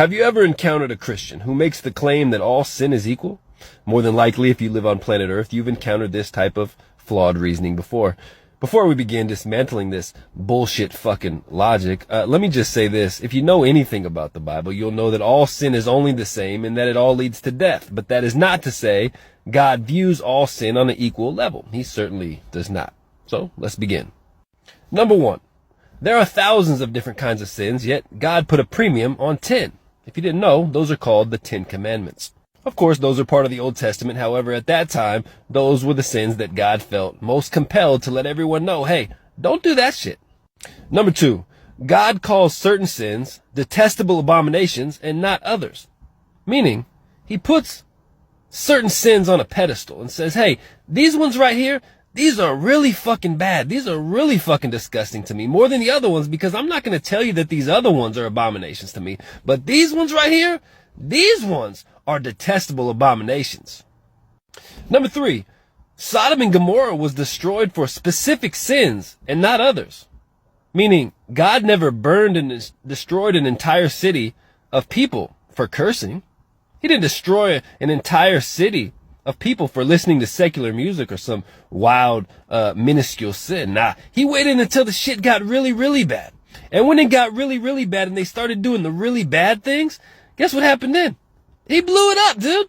Have you ever encountered a Christian who makes the claim that all sin is equal? More than likely, if you live on planet Earth, you've encountered this type of flawed reasoning before. Before we begin dismantling this bullshit fucking logic, let me just say this. If you know anything about the Bible, you'll know that all sin is only the same and that it all leads to death. But that is not to say God views all sin on an equal level. He certainly does not. So let's begin. Number one, there are thousands of different kinds of sins, yet God put a premium on 10. If you didn't know, those are called the 10 Commandments. Of course, those are part of the Old Testament. However, at that time, those were the sins that God felt most compelled to let everyone know, hey, don't do that shit. Number two, God calls certain sins detestable abominations and not others. Meaning, he puts certain sins on a pedestal and says, hey, these ones right here, these are really fucking bad. These are really fucking disgusting to me, more than the other ones, because I'm not going to tell you that these other ones are abominations to me. But these ones right here, these ones are detestable abominations. Number three, Sodom and Gomorrah was destroyed for specific sins and not others. Meaning, God never burned and destroyed an entire city of people for cursing. He didn't destroy an entire city of people for listening to secular music or some wild, minuscule sin. Nah, he waited until the shit got really, really bad. And when it got really, really bad and they started doing the really bad things, guess what happened then? He blew it up, dude.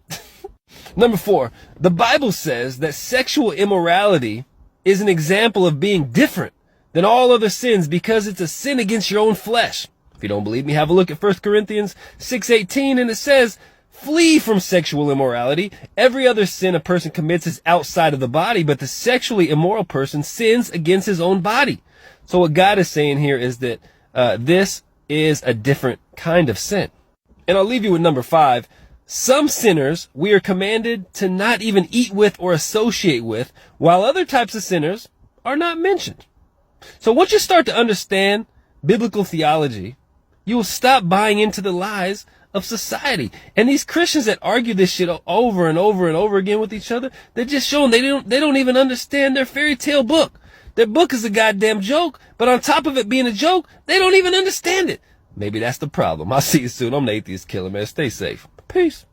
Number four, the Bible says that sexual immorality is an example of being different than all other sins because it's a sin against your own flesh. If you don't believe me, have a look at 1 Corinthians 6:18, and it says, flee from sexual immorality. Every other sin a person commits is outside of the body, but the sexually immoral person sins against his own body. So what God is saying here is that this is a different kind of sin. And I'll leave you with number five. Some sinners we are commanded to not even eat with or associate with, while other types of sinners are not mentioned. So once you start to understand biblical theology, you will stop buying into the lies of society. And these Christians that argue this shit over and over and over again with each other, they're just showing they don't even understand their fairy tale book. Their book is a goddamn joke, but on top of it being a joke, they don't even understand it. Maybe that's the problem. I'll see you soon. I'm the Atheist Killer, man. Stay safe. Peace.